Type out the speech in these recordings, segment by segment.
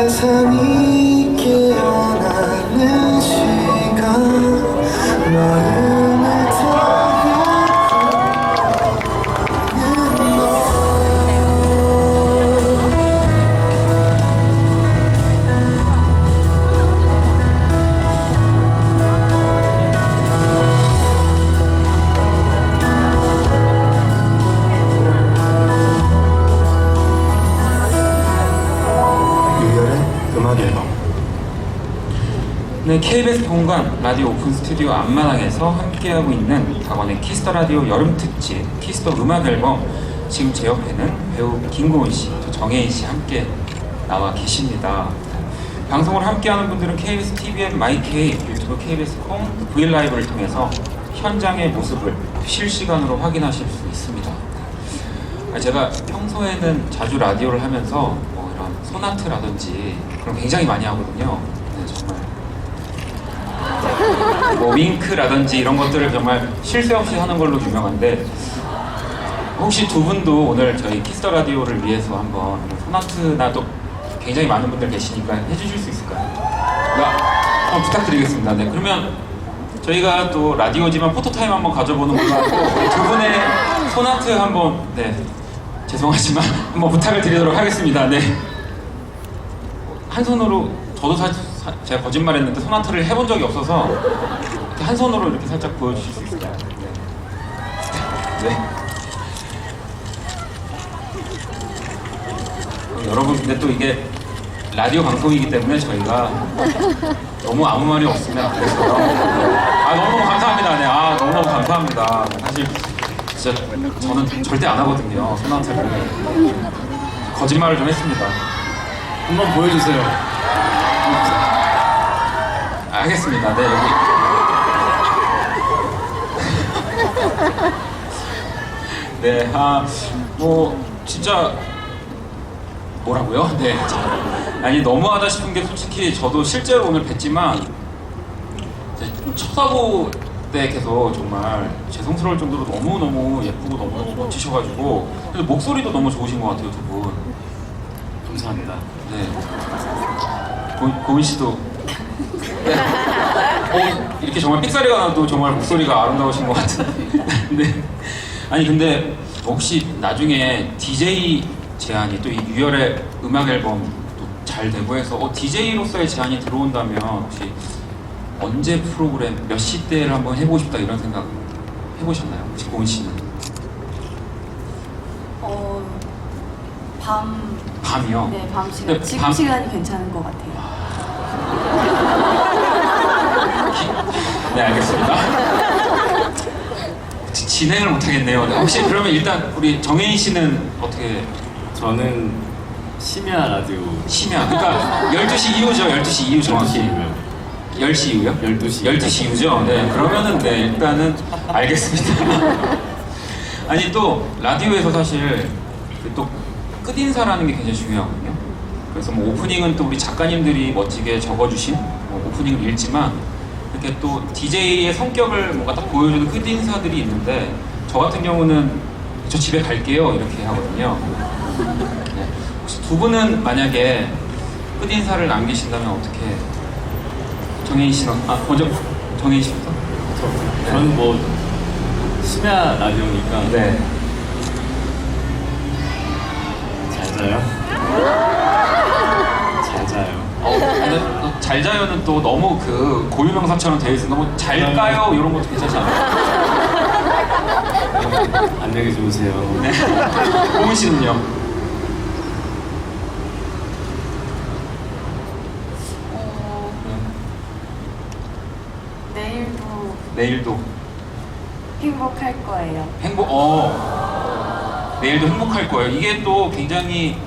세상이 깨어나는 시간 마음을 타는 너 음악 앨범. 네, KBS 본관 라디오 오픈 스튜디오 앞마당에서 함께하고 있는 박원의 키스터 라디오 여름 특집 키스터 음악 앨범. 지금 제 옆에는 배우 김고은 씨, 또 정혜인 씨 함께 나와 계십니다. 방송을 함께하는 분들은 KBS TVN 마이케이, 유튜브 KBS 콩, V 라이브를 통해서 현장의 모습을 실시간으로 확인하실 수 있습니다. 제가 평소에는 자주 라디오를 하면서 이런 소나트라든지 그런 굉장히 많이 하거든요. 네, 정말 윙크라든지 이런 것들을 정말 쉴 새 없이 하는 걸로 유명한데, 혹시 두 분도 오늘 저희 키스터 라디오를 위해서 한번 소나트나도 굉장히 많은 분들 계시니까 해주실 수 있을까요? 네, 한번 부탁드리겠습니다. 네, 그러면 저희가 또 라디오지만 포토타임 한번 가져보는 걸로 하고 두 분의 소나트 한번, 네, 죄송하지만 한번 부탁을 드리도록 하겠습니다. 네. 한 손으로, 저도 사실 제가 거짓말했는데 소나트를 해본 적이 없어서 이렇게 한 손으로 이렇게 살짝 보여주실 수 있을까요? 네. 네. 여러분, 근데 또 이게 라디오 방송이기 때문에 저희가 너무 아무 말이 없으면 안 돼서 너무너무 감사합니다. 네, 너무너무 감사합니다. 사실 진짜 저는 절대 안 하거든요, 소나트를. 거짓말을 좀 했습니다. 한번 보여주세요. 알겠습니다. 네, 여기. 네, 진짜 뭐라고요? 네, 아니 너무하다 싶은 게, 솔직히 저도 실제로 오늘 뵀지만 좀 쳐다보 댁에서 정말 죄송스러울 정도로 너무너무 예쁘고 너무너무 멋지셔가지고, 그래서 목소리도 너무 좋으신 것 같아요, 두 분. 감사합니다. 네. 고은 씨도. 네. 이렇게 정말 삑사리가 나도 정말 목소리가 아름다우신 것 같은데. 네. 아니 근데 혹시 나중에 DJ 제안이 또 이 유열의 음악 앨범도 잘 되고 해서 DJ로서의 제안이 들어온다면 혹시 언제 프로그램 몇 시대를 한번 해보고 싶다 이런 생각 해보셨나요? 혹시 고은 씨는? 밤이요? 네, 밤 시간. 네, 지금 시간이 괜찮은 것 같아요. 네, 알겠습니다. 진행을 못하겠네요. 혹시 그러면 일단 우리 정혜인 씨는 어떻게? 저는 심야 라디오. 심야, 그러니까 12시 이후죠. 12시 이후 정확히. 10시 이후요? 12시 이후죠? 네, 그러면은 네, 일단은 알겠습니다. 아니 또 라디오에서 사실 또 끝인사라는 게 굉장히 중요하거든요. 그래서 오프닝은 또 우리 작가님들이 멋지게 적어주신 오프닝을 읽지만, 이렇게 또 DJ의 성격을 뭔가 딱 보여주는 끝인사들이 있는데, 저 같은 경우는 저 집에 갈게요 이렇게 하거든요. 네. 혹시 두 분은 만약에 끝인사를 남기신다면 어떻게? 정혜인 씨는 먼저 정혜인 씨부터. 네. 저는 심야 라디오니까. 네. 잘 자요. 잘 자요. 근데 또 잘 자요는 또 너무 그 고유명사처럼 되어 있어서 너무 잘 까요 이런 것도 괜찮지 않아요? 안녕히 주무세요. 네. 고은 씨는요? 내일도 행복할 거예요. 내일도 행복할 거예요. 이게 또 굉장히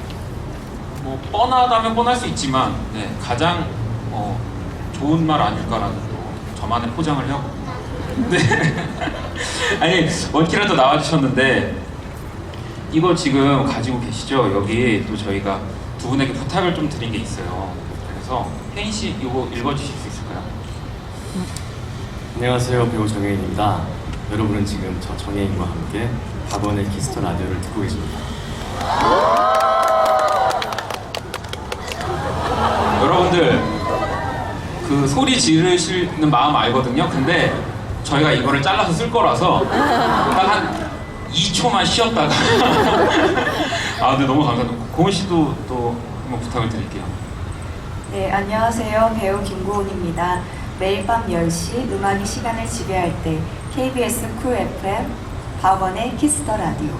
뻔하다면 뻔할 수 있지만, 네, 가장 좋은 말 아닐까라는 또 저만의 포장을 하고. 네. 아니 원키라도 나와주셨는데 이거 지금 가지고 계시죠? 여기 또 저희가 두 분에게 부탁을 좀 드린 게 있어요. 그래서 혜인 씨 이거 읽어주실 수 있을까요? 안녕하세요, 배우 정혜인입니다. 여러분은 지금 저 정혜인과 함께 박원의 키스터 라디오를 듣고 계십니다. 소리 지르시는 마음 알거든요. 근데 저희가 이거를 잘라서 쓸 거라서 딱 한 2초만 쉬었다가 아 근데 너무 감사합니다. 고은 씨도 또 한번 부탁을 드릴게요. 네, 안녕하세요. 배우 김고은입니다. 매일 밤 10시 음악이 시간을 지배할 때 KBS 쿨 FM 박원의 키스 더 라디오.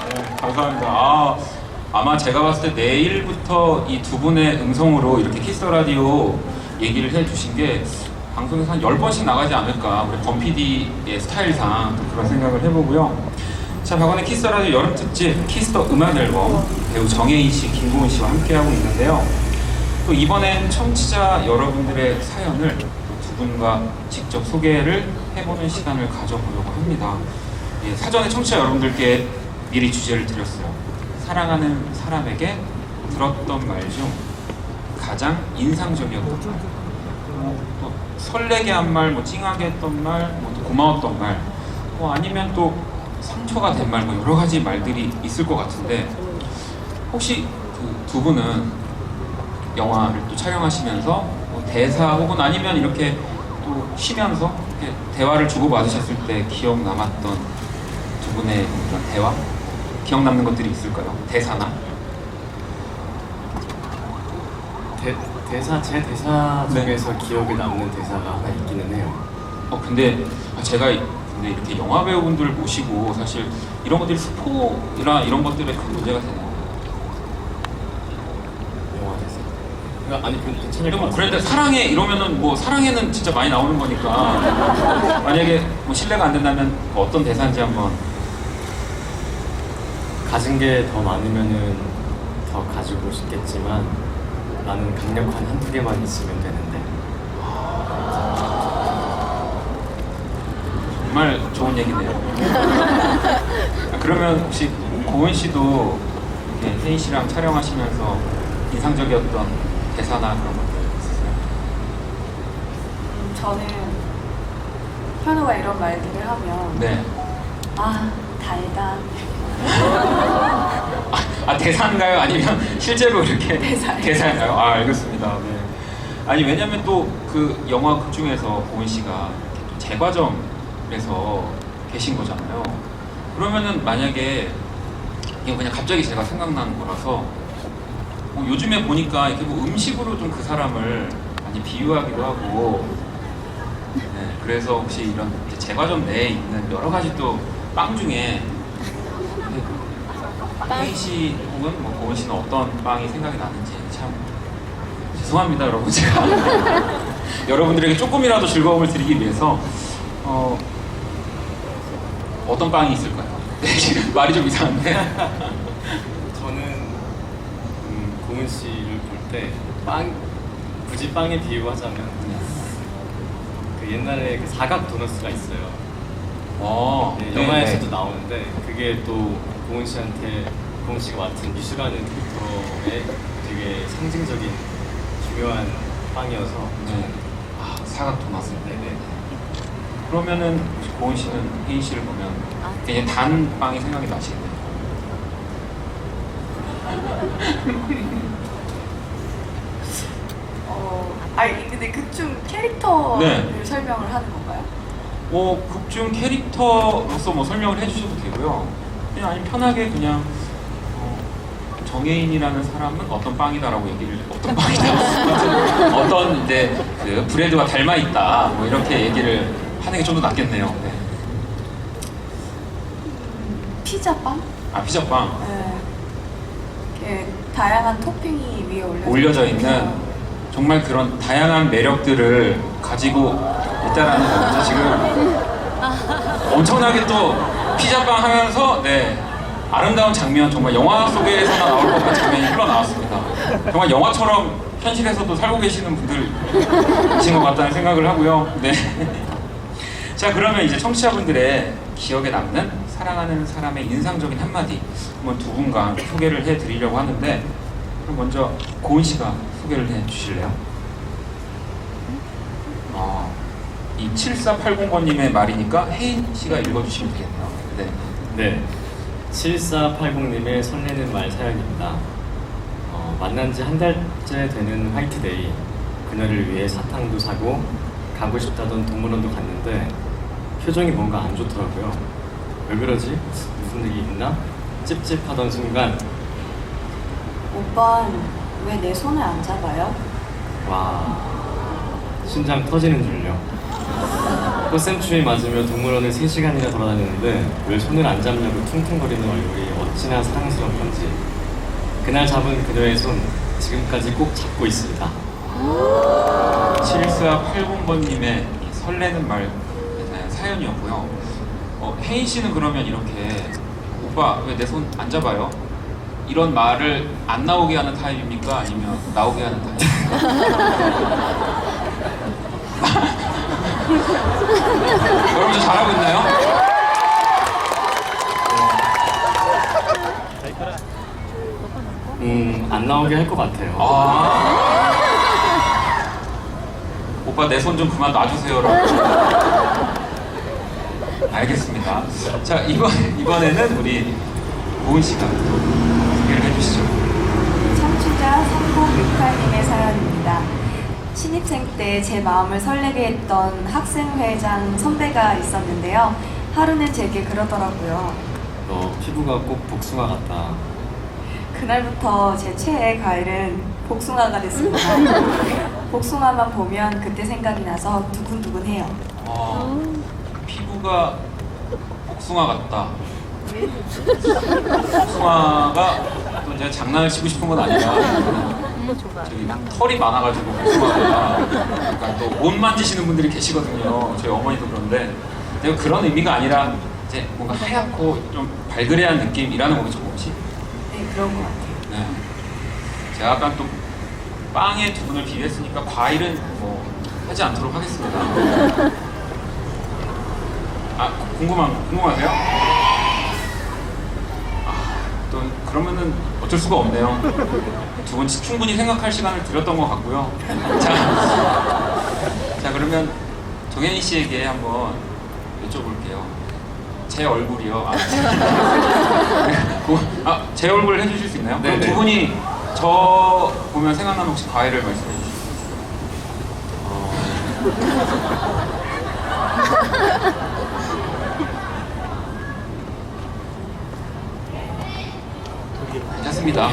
네, 감사합니다. 아마 제가 봤을 때 내일부터 이 두 분의 음성으로 이렇게 키스 더 라디오 얘기를 해주신 게 방송에서 한 10번씩 나가지 않을까, 우리 권 PD의 스타일상 또 그런 생각을 해보고요. 자, 박원의 키스 더 라디오 여름 특집 키스 더 음악 앨범 배우 정혜인 씨, 김고은 씨와 함께하고 있는데요. 또 이번엔 청취자 여러분들의 사연을 두 분과 직접 소개를 해보는 시간을 가져보려고 합니다. 예, 사전에 청취자 여러분들께 미리 주제를 드렸어요. 사랑하는 사람에게 들었던 말 중 가장 인상적이었던 말, 또 설레게 한 말, 뭐 찡하게 했던 말, 뭐 또 고마웠던 말, 뭐 아니면 또 상처가 된 말, 뭐 여러 가지 말들이 있을 것 같은데 혹시 그 두 분은 영화를 또 촬영하시면서 뭐 대사 혹은 아니면 이렇게 또 쉬면서 이렇게 대화를 주고받으셨을 때 기억 남았던 두 분의 그런 대화? 기억 남는 것들이 있을까요? 대사나? 제 대사 중에서 기억에 남는 대사가 하나 있기는 해요. 근데 제가 근데 이렇게 영화 배우분들을 모시고 사실 이런 것들이 스포나 이런 것들에 큰 문제가 되나요? 영화 대사. 그러니까 아니 괜찮을 것 뭐 같아요. 그런데 사랑해 이러면은 뭐 사랑해는 진짜 많이 나오는 거니까 만약에 뭐 신뢰가 안 된다면 어떤 대사인지 한번. 가진 게 더 많으면은 더 가지고 싶겠지만 나는 강력한 한두 개만 있으면 되는데. 정말 좋은 얘기네요. 그러면 혹시 고은 씨도 이렇게 혜인 씨랑 촬영하시면서 인상적이었던 대사나 그런 것들 있으세요? 저는 현우가 이런 말들을 하면 네. 아, 달다. 대사인가요? 아니면 실제로 이렇게 대사예요. 대사인가요? 알겠습니다. 네. 아니 왜냐면 또 그 영화 극 중에서 고은 씨가 제과점에서 계신 거잖아요. 그러면은 만약에 이거 그냥 갑자기 제가 생각나는 거라서 뭐 요즘에 보니까 이렇게 뭐 음식으로 좀 그 사람을 많이 비유하기도 하고, 네, 그래서 혹시 이런 이렇게 제과점 내에 있는 여러 가지 또 빵 중에 혜인 씨 혹은 뭐 고은 씨는 어떤 빵이 생각이 나는지 참 죄송합니다, 여러분. 제가 여러분들에게 조금이라도 즐거움을 드리기 위해서 어떤 빵이 있을까요? 네, 말이 좀 이상한데. 저는 고은 씨를 볼 때 굳이 빵에 비유하자면 그 옛날에 그 사각 도너스가 있어요. 네, 영화에서도 나오는데 그게 또 고은 씨가 맡은 미슈라는 캐릭터의 되게 상징적인 중요한 빵이어서 네. 사각 도넛을. 네네. 그러면은 혹시 고은 씨는 혜인 씨를 보면 그냥 단 빵이 생각이 나시겠네요. 아니 근데 그중 캐릭터를 네. 설명을 하는 건가요? 극중 캐릭터로서 뭐 설명을 해주셔도 되고요. 그냥 아니면 편하게 그냥 정혜인이라는 사람은 어떤 빵이다라고 얘기를 어떤 빵이다 어떤 이제 그 브레드와 닮아 있다 뭐 이렇게 얘기를 하는 게 좀 더 낫겠네요. 네. 피자빵? 피자빵 네. 이렇게 다양한 토핑이 위에 올려져 있는 정말 그런 다양한 매력들을 가지고 있다라는 거죠. 지금 엄청나게 또 피자빵 하면서 네. 아름다운 장면, 정말 영화 속에서나 나올 법한 장면이 흘러나왔습니다. 정말 영화처럼 현실에서도 살고 계시는 분들이신 것 같다는 생각을 하고요. 네. 자, 그러면 이제 청취자분들의 기억에 남는 사랑하는 사람의 인상적인 한마디 한번 두 분과 소개를 해드리려고 하는데, 그럼 먼저 고은 씨가 소개를 해주실래요? 이 7480번님의 말이니까 혜인 씨가 읽어주시면 되겠네요. 네. 네. 7480님의 설레는 말 사연입니다. 만난 지 한 달째 되는 화이트데이. 그녀를 위해 사탕도 사고 가고 싶다던 동물원도 갔는데 표정이 뭔가 안 좋더라고요. 왜 그러지? 무슨 일이 있나? 찝찝하던 순간 오빤 왜 내 손을 안 잡아요? 와, 심장 터지는 줄요. 꽃샘추위 맞으며 동물원을 3시간이나 돌아다녔는데 왜 손을 안 잡냐고 퉁퉁거리는 얼굴이 어찌나 사랑스러운 건지. 그날 잡은 그녀의 손 지금까지 꼭 잡고 있습니다. 7480번님의 설레는 말 사연이었고요. 혜인 씨는 그러면 이렇게 오빠 왜 내 손 안 잡아요? 이런 말을 안 나오게 하는 타입입니까? 아니면 나오게 하는 타입입니까? 여러분 저 잘하고 있나요? 안 나오게 할 것 같아요. 오빠 내 손 좀 그만 놔주세요라고. 알겠습니다. 자 이번에는 우리 고은 씨가 소개를 해주시죠. 청취자 3068님의 사연입니다. 신입생 때 제 마음을 설레게 했던 학생회장 선배가 있었는데요. 하루는 제게 그러더라고요. 너 피부가 꼭 복숭아 같다. 그날부터 제 최애 과일은 복숭아가 됐습니다. 복숭아만 보면 그때 생각이 나서 두근두근해요. 피부가 복숭아 같다. 복숭아가 또 제가 장난을 치고 싶은 건 아니라 저기 털이 많아가지고 복숭아가 약간 또 못 만지시는 분들이 계시거든요. 저희 어머니도 그런데 근데 그런 의미가 아니라 이제 뭔가 하얗고 좀 발그레한 느낌이라는 거겠죠, 혹시? 네, 그런 것 같아요. 네. 제가 아까 또 빵에 두 분을 비교했으니까 과일은 뭐 하지 않도록 하겠습니다. 궁금하세요? 또 그러면은 어쩔 수가 없네요. 두 분 충분히 생각할 시간을 드렸던 것 같고요. 자 그러면 정현희 씨에게 한번 여쭤볼게요. 제 얼굴이요. 제 얼굴 해주실 수 있나요? 그럼 네네. 두 분이 저 보면 생각나는 혹시 과일을 말씀해 주시죠. 괜찮습니다.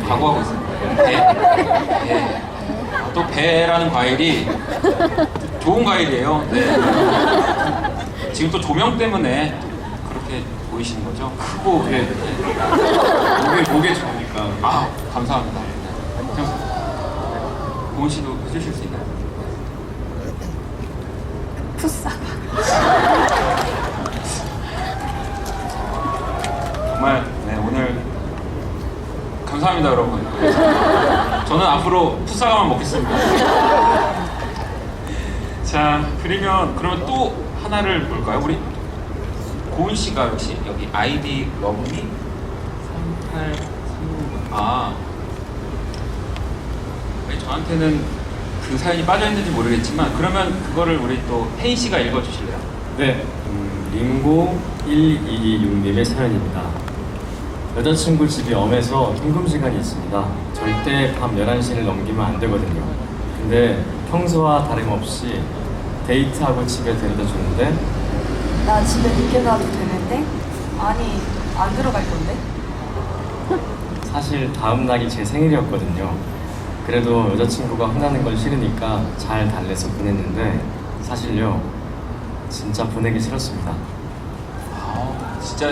각오하고 있습니다. 배. 또 배라는 과일이 좋은 과일이에요. 네. 지금 또 조명 때문에 그렇게 보이시는 거죠? 크고. 네. 목에 좋으니까. 감사합니다. 고은 씨도 해주실 수 있나요? 풋사과. 정말 오늘 감사합니다, 여러분. 저는 앞으로 풋사과만 먹겠습니다. 자, 그러면 또 하나를 볼까요? 우리 고은 씨가 역시 여기 아이디 러브미 3836. 왜 저한테는 그 사연이 빠져 있는지 모르겠지만 그러면 그거를 우리 또 혜인 씨가 읽어주실래요? 네, 링고 1226님의 사연입니다. 여자친구 집이 엄해서 통금시간이 있습니다. 절대 밤 11시를 넘기면 안 되거든요. 근데 평소와 다름없이 데이트하고 집에 데려다 주는데 나 집에 늦게 가도 되는데? 아니, 안 들어갈 건데? 사실 다음 날이 제 생일이었거든요. 그래도 여자친구가 혼나는 걸 싫으니까 잘 달래서 보냈는데 사실요, 진짜 보내기 싫었습니다. 진짜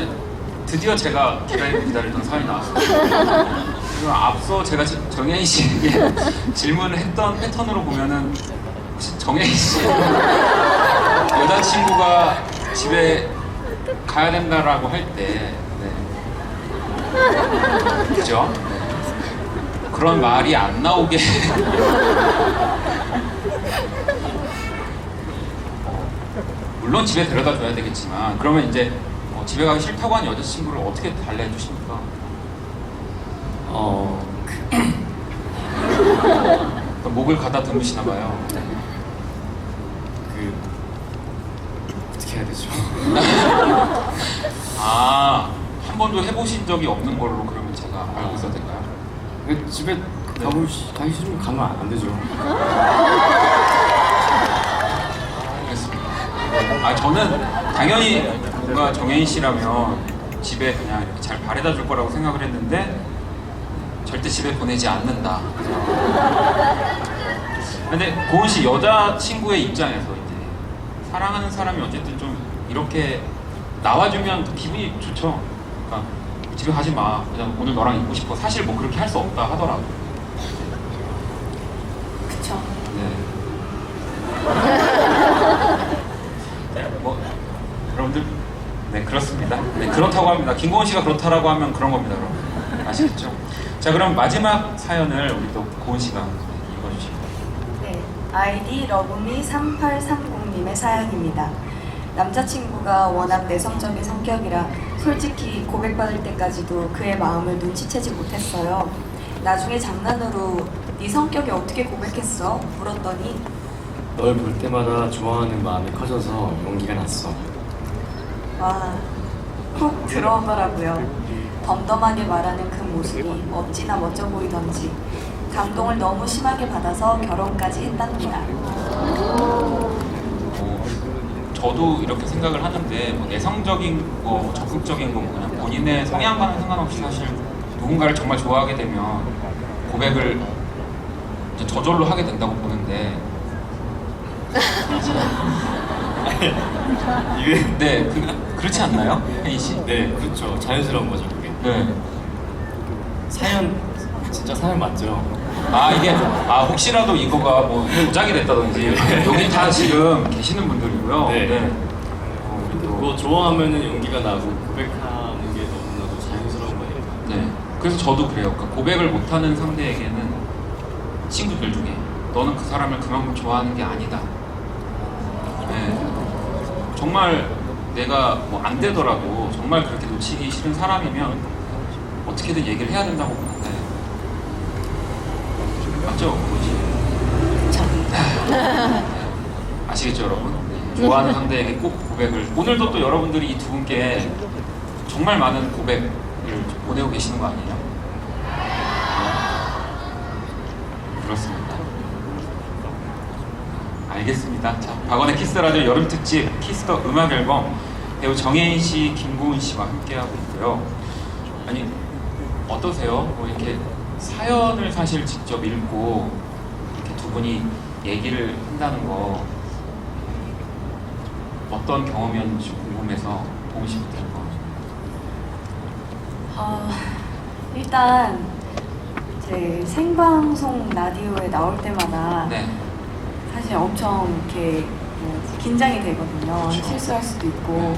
드디어 제가 기다리던 사연이 나왔어요. 그리고 앞서 제가 정혜인 씨에게 질문을 했던 패턴으로 보면은 혹시 정혜인 씨 여자친구가 집에 가야 된다라고 할 때, 그죠? 그런 말이 안 나오게 물론 집에 데려다 줘야 되겠지만 그러면 이제 집에 가기 싫다고 하는 여자친구를 어떻게 달래해 주십니까? 목을 갖다 드무시나 봐요. 어떻게 해야 되죠? 한 번도 해보신 적이 없는 걸로 그러면 제가 알고 있어도 될까요? 집에 가기 싫으면 가면 안 되죠. 알겠습니다. 아 저는 당연히 뭔가 정혜인 씨라면 집에 그냥 이렇게 잘 바래다 줄 거라고 생각을 했는데 절대 집에 보내지 않는다. 근데 고은 씨 여자 친구의 입장에서 이제 사랑하는 사람이 어쨌든 좀 이렇게 나와주면 더 기분이 좋죠. 그러니까 집에 가지 마. 그냥 오늘 너랑 있고 싶어. 사실 뭐 그렇게 할 수 없다 하더라도. 그쵸. 네. 뭐 여러분들 네 그렇습니다. 네 그렇다고 합니다. 김고은 씨가 그렇다라고 하면 그런 겁니다. 여러분 아시겠죠? 자 그럼 마지막 사연을 우리 또 고은 씨가 읽어주시죠. 네, 아이디 러브미 3830님의 사연입니다. 남자친구가 워낙 내성적인 성격이라 솔직히 고백받을 때까지도 그의 마음을 눈치채지 못했어요. 나중에 장난으로 네 성격이 어떻게 고백했어? 물었더니 널 볼 때마다 좋아하는 마음이 커져서 용기가 났어. 와, 훅 들어오더라고요. 덤덤하게 말하는 그 모습이 어찌나 멋져 보이던지 감동을 너무 심하게 받아서 결혼까지 했답니다. 저도 이렇게 생각을 하는데 뭐 내성적인 거, 뭐 적극적인 거, 뭐 그냥 본인의 성향과는 상관없이 사실 누군가를 정말 좋아하게 되면 고백을 이제 저절로 하게 된다고 보는데 이게 네 그렇지 않나요, 혜인 씨? 네 그렇죠. 자연스러운 거죠 그게. 네. 사연 진짜 사연 맞죠? 아 이게 혹시라도 이거가 뭐 조작이 됐다든지 여기 다 지금 계시는 분들이고요. 네. 그리고 뭐 좋아하면은 용기가 나고 고백하는 게 너무나도 자연스러운 거니까. 네. 그래서 저도 그래요. 그러니까 고백을 못하는 상대에게는 친구들 중에 너는 그 사람을 그만큼 좋아하는 게 아니다. 네. 정말 내가 뭐 안 되더라도 정말 그렇게 놓치기 싫은 사람이면 어떻게든 얘기를 해야 된다고 보는데 맞죠? 뭐지? 아시겠죠 여러분? 네. 좋아하는 상대에게 꼭 고백을 오늘도 또 여러분들이 이 두 분께 정말 많은 고백을 보내고 계시는 거 아니에요? 그렇습니다. 알겠습니다. 자, 박원의 키스라디오 여름특집 키스더 음악 앨범 배우 정혜인 씨, 김고은 씨와 함께하고 있고요. 아니 어떠세요? 뭐 이렇게 사연을 사실 직접 읽고 이렇게 두 분이 얘기를 한다는 거 어떤 경험이었는지 궁금해서 보고 싶을 거. 일단 제 생방송 라디오에 나올 때마다 네. 사실 엄청 이렇게 뭐 긴장이 되거든요. 그렇죠. 실수할 수도 있고.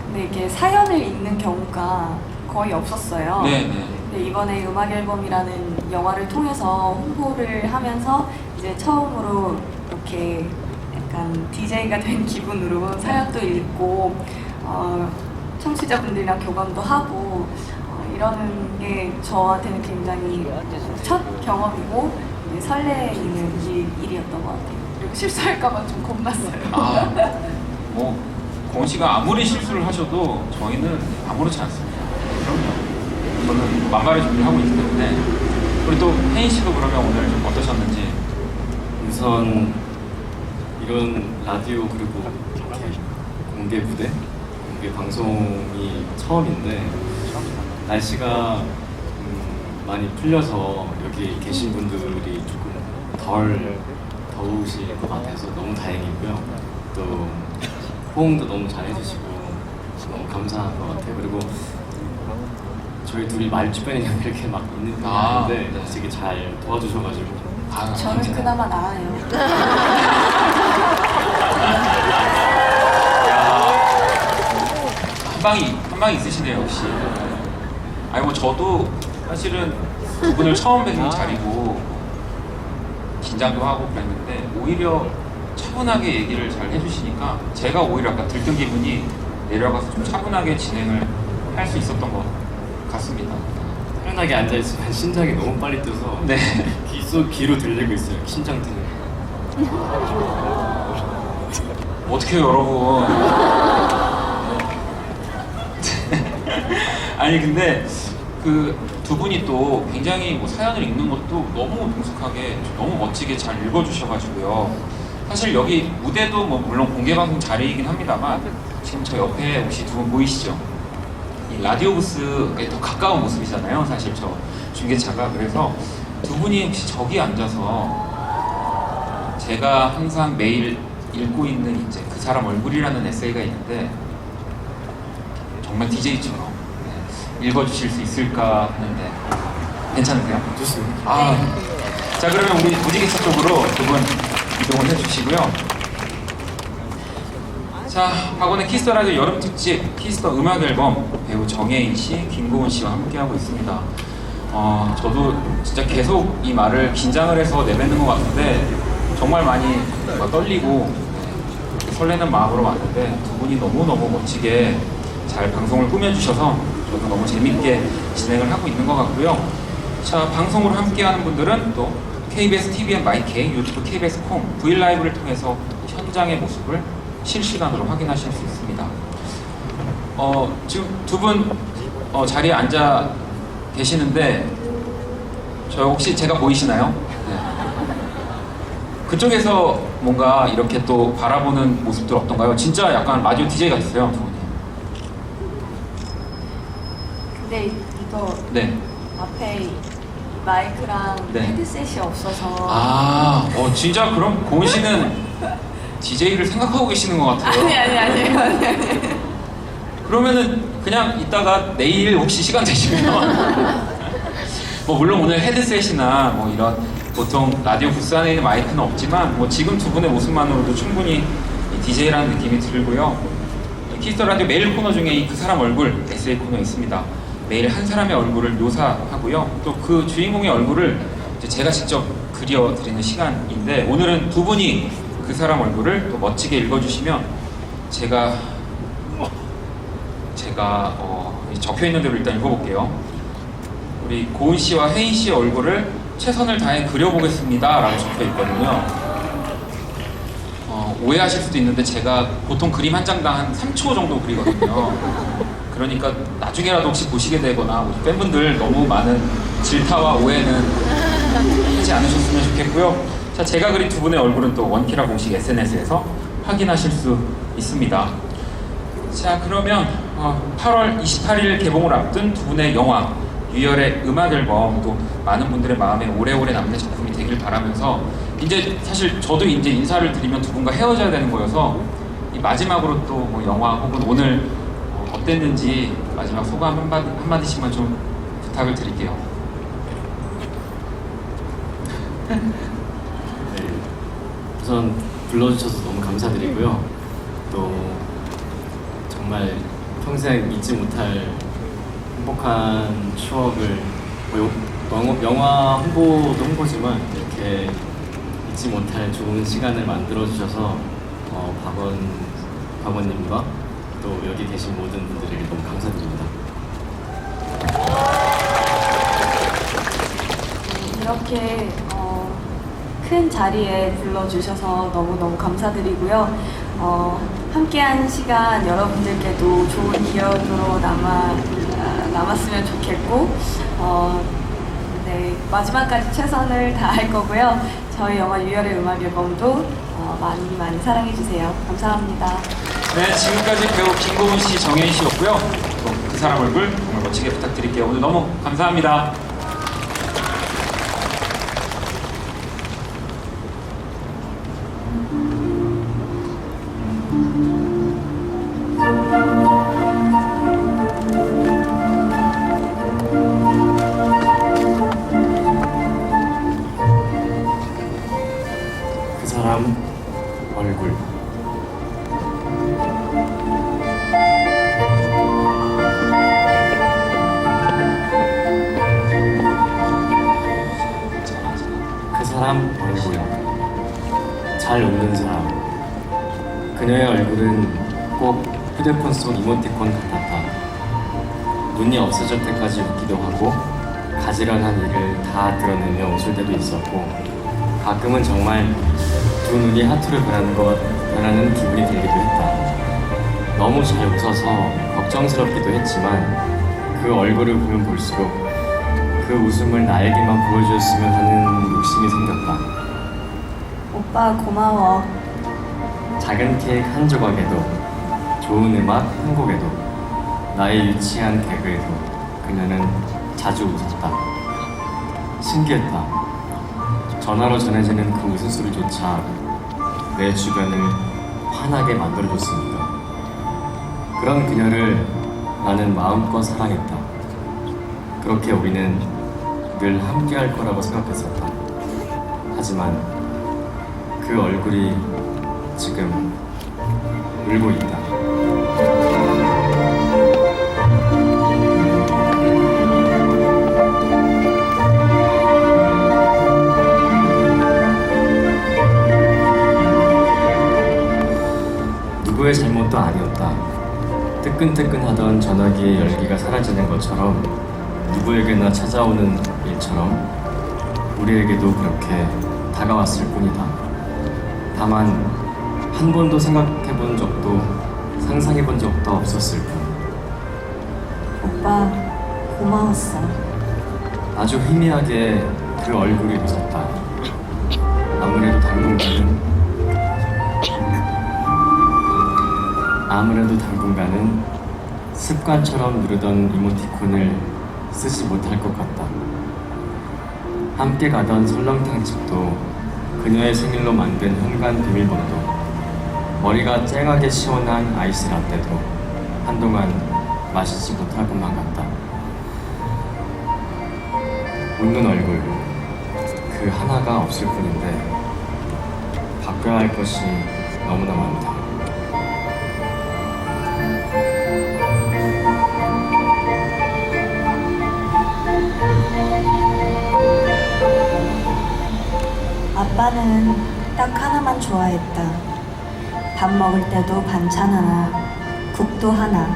근데 이게 사연을 읽는 경우가 거의 없었어요. 네, 네. 근데 이번에 음악 앨범이라는 영화를 통해서 홍보를 하면서 이제 처음으로 이렇게 약간 DJ가 된 기분으로 사연도 읽고 청취자분들이랑 교감도 하고 이러는 게 저한테는 굉장히 첫 경험이고 설레이는 일이었던 것 같아요. 그리고 실수할까봐 좀 겁났어요. 뭐 고은 씨가 아무리 실수를 하셔도 저희는 아무렇지 않습니다. 그럼요. 저는 만발의 준비를 하고 있기 때문에 우리 또 혜인 씨도 그러면 오늘 좀 어떠셨는지. 우선 이런 라디오 그리고 이렇게 공개 무대, 공개 방송이 처음인데 날씨가 많이 풀려서 여기 계신 분들이 조금 덜 더우실 것 같아서 너무 다행이고요. 또 호응도 너무 잘해주시고 너무 감사한 것 같아요. 그리고 저희 둘이 말 주변에 이렇게 막 있는 편이 아닌데 네. 되게 잘 도와주셔가지고 저는 그나마 나아요. 한 방이 있으시네요 역시. 아니 뭐 저도 사실은 두 분을 처음 뵙는 자리고 긴장도 하고 그랬는데 오히려 차분하게 얘기를 잘 해주시니까 제가 오히려 약간 들뜬 기분이 내려가서 좀 차분하게 진행을 할 수 있었던 것 같습니다. 편하게 앉아있으면 심장이 너무 빨리 뛰어서 네. 귀로 들리고 있어요. 심장 뛰는 어떡해요 여러분. 아니 근데 그 두 분이 또 굉장히 뭐 사연을 읽는 것도 너무 능숙하게 너무 멋지게 잘 읽어주셔가지고요. 사실 여기 무대도 뭐 물론 공개방송 자리이긴 합니다만 지금 저 옆에 혹시 두 분 보이시죠? 이 라디오 부스에 더 가까운 모습이잖아요. 사실 저 중계차가. 그래서 두 분이 혹시 저기 앉아서 제가 항상 매일 읽고 있는 이제 그 사람 얼굴이라는 에세이가 있는데 정말 DJ처럼 읽어주실 수 있을까 하는데 괜찮으세요? 좋습니다. 아, 자 그러면 우리 무지개차 쪽으로 두 분 이동을 해주시고요. 자, 박원의 키스터 라디오 여름 특집 키스터 음악 앨범 배우 정혜인 씨, 김고은 씨와 함께 하고 있습니다. 저도 진짜 계속 이 말을 긴장을 해서 내뱉는 것 같은데 정말 많이 뭔가 떨리고 설레는 마음으로 왔는데 두 분이 너무너무 멋지게 잘 방송을 꾸며주셔서 저도 너무 재밌게 진행을 하고 있는 것 같고요. 자, 방송으로 함께하는 분들은 또 KBS TVN 마이케이, 유튜브 KBS 콩, V라이브를 통해서 현장의 모습을 실시간으로 확인하실 수 있습니다. 지금 두 분 자리에 앉아 계시는데 저 혹시 제가 보이시나요? 네. 그쪽에서 뭔가 이렇게 또 바라보는 모습들 어떤가요? 진짜 약간 라디오 DJ 같으세요, 두 분이. 근데 이거 네. 앞에 마이크랑 네. 헤드셋이 없어서 진짜 그럼 고은 씨는 DJ를 생각하고 계시는 것 같아요. 아니. 그러면은 그냥 이따가 내일 혹시 시간 되시면 뭐 물론 오늘 헤드셋이나 뭐 이런 보통 라디오 부스 안에 있는 마이크는 없지만 뭐 지금 두 분의 모습만으로도 충분히 DJ라는 느낌이 들고요. 키스터 라디오 메일 코너 중에 이 그 사람 얼굴 에세이 코너 있습니다. 매일 한 사람의 얼굴을 묘사하고요. 또 그 주인공의 얼굴을 이제 제가 직접 그려드리는 시간인데 오늘은 두 분이 그 사람 얼굴을 또 멋지게 읽어주시면 제가 적혀 있는 대로 일단 읽어볼게요. 우리 고은 씨와 혜인 씨의 얼굴을 최선을 다해 그려보겠습니다 라고 적혀 있거든요. 오해하실 수도 있는데 제가 보통 그림 한 장당 한 3초 정도 그리거든요. 그러니까 나중에라도 혹시 보시게 되거나 우리 팬분들 너무 많은 질타와 오해는 하지 않으셨으면 좋겠고요. 자, 제가 그린 두 분의 얼굴은 또 원키라 공식 SNS에서 확인하실 수 있습니다. 자, 그러면 8월 28일 개봉을 앞둔 두 분의 영화 유열의 음악 앨범 또 많은 분들의 마음에 오래오래 남는 작품이 되길 바라면서 이제 사실 저도 이제 인사를 드리면 두 분과 헤어져야 되는 거여서 이 마지막으로 또 뭐 영화 혹은 오늘 어땠는지 마지막 소감 한마디씩만 좀 부탁을 드릴게요. 네, 우선 불러주셔서 너무 감사드리고요. 또 정말 평생 잊지 못할 행복한 추억을 영화 홍보도 홍보지만 이렇게 잊지 못할 좋은 시간을 만들어주셔서 박원님과 또 여기 계신 모든 분들에게 너무 감사드립니다. 이렇게 큰 자리에 불러주셔서 너무너무 감사드리고요. 함께한 시간 여러분들께도 좋은 기억으로 남았으면 좋겠고 네, 마지막까지 최선을 다할 거고요. 저희 영화 유열의 음악 앨범도 많이 사랑해주세요. 감사합니다. 네, 지금까지 배우 김고은 씨, 정혜인 씨였고요. 또 그 사람 얼굴 정말 멋지게 부탁드릴게요. 오늘 너무 감사합니다. 그 사람 얼굴. 그 사람 얼굴. 잘 웃는 사람. 그녀의 얼굴은 꼭 휴대폰 속 이모티콘 같았다. 눈이 없어질 때까지 웃기도 하고 가지런한 일을 다 드러내며 웃을 때도 있었고 가끔은 정말 두 눈이 하트로 변하는 기분이 들기도 했다. 너무 잘 웃어서 걱정스럽기도 했지만 그 얼굴을 보면 볼수록 그 웃음을 나에게만 보여주었으면 하는 욕심이 생겼다. 오빠 고마워. 작은 케이크 한 조각에도, 좋은 음악 한 곡에도, 나의 유치한 개그에도 그녀는 자주 웃었다. 신기했다. 전화로 전해지는 그 웃음소리조차 내 주변을 환하게 만들어줬으니까. 그런 그녀를 나는 마음껏 사랑했다. 그렇게 우리는 늘 함께 할 거라고 생각했었다. 하지만 그 얼굴이 지금 울고 있다. 누구의 잘못도 아니었다. 뜨끈뜨끈하던 전화기의 열기가 사라지는 것처럼 누구에게나 찾아오는 일처럼 우리에게도 그렇게 다가왔을 뿐이다. 다만 한 번도 생각해본 적도 상상해본 적도 없었을 뿐. 오빠 고마웠어. 아주 희미하게 그 얼굴이 웃었다. 아무래도 당분간은 습관처럼 누르던 이모티콘을 쓰지 못할 것 같다. 함께 가던 설렁탕 집도, 그녀의 생일로 만든 현관 비밀번호도, 머리가 쨍하게 시원한 아이스 라떼도 한동안 마시지 못할 것만 같다. 웃는 얼굴, 그 하나가 없을 뿐인데 바꿔야 할 것이 너무나 많다. 아빠는 딱 하나만 좋아했다. 밥 먹을 때도 반찬 하나, 국도 하나,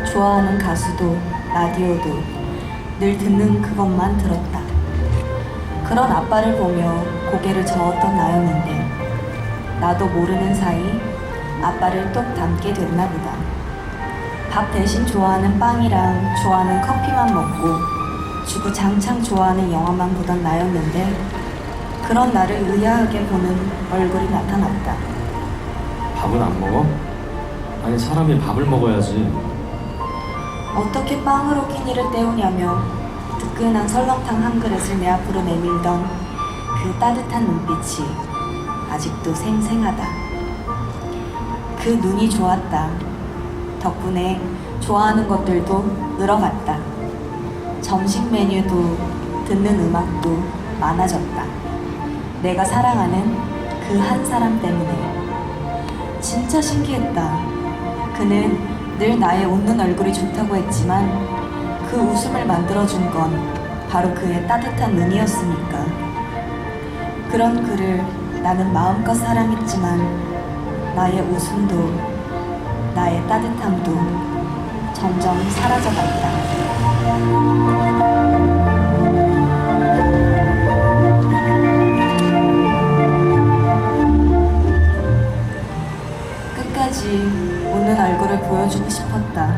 좋아하는 가수도 라디오도 늘 듣는 그것만 들었다. 그런 아빠를 보며 고개를 저었던 나였는데 나도 모르는 사이 아빠를 똑 닮게 됐나 보다. 밥 대신 좋아하는 빵이랑 좋아하는 커피만 먹고 주구장창 좋아하는 영화만 보던 나였는데 그런 나를 의아하게 보는 얼굴이 나타났다. 밥은 안 먹어? 아니 사람이 밥을 먹어야지. 어떻게 빵으로 끼니를 때우냐며 뜨끈한 설렁탕 한 그릇을 내 앞으로 내밀던 그 따뜻한 눈빛이 아직도 생생하다. 그 눈이 좋았다. 덕분에 좋아하는 것들도 늘어갔다. 점심 메뉴도 듣는 음악도 많아졌다. 내가 사랑하는 그 한 사람 때문에. 진짜 신기했다. 그는 늘 나의 웃는 얼굴이 좋다고 했지만 그 웃음을 만들어준 건 바로 그의 따뜻한 눈이었으니까. 그런 그를 나는 마음껏 사랑했지만 나의 웃음도 나의 따뜻함도 점점 사라져갔다. 끝까지 웃는 얼굴을 보여주고 싶었다.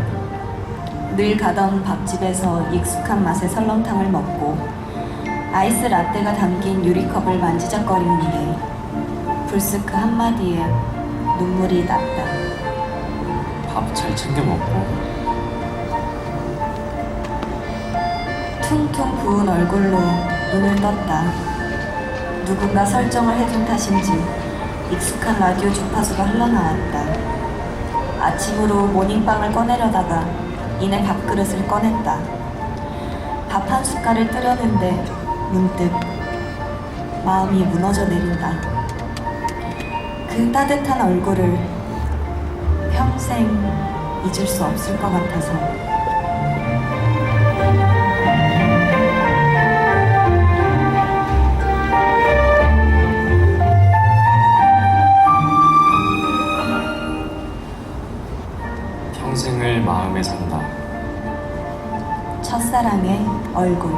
늘 가던 밥집에서 익숙한 맛의 설렁탕을 먹고 아이스 라떼가 담긴 유리컵을 만지작거리는데 불쑥 그 한마디에 눈물이 났다. 밥 잘 챙겨 먹고. 퉁퉁 부은 얼굴로 눈을 떴다. 누군가 설정을 해둔 탓인지 익숙한 라디오 주파수가 흘러나왔다. 아침으로 모닝빵을 꺼내려다가 이내 밥그릇을 꺼냈다. 밥 한 숟갈을 뜨려는데 문득 마음이 무너져 내린다. 그 따뜻한 얼굴을 평생 잊을 수 없을 것 같아서. 평생을 마음에 산다. 첫사랑의 얼굴.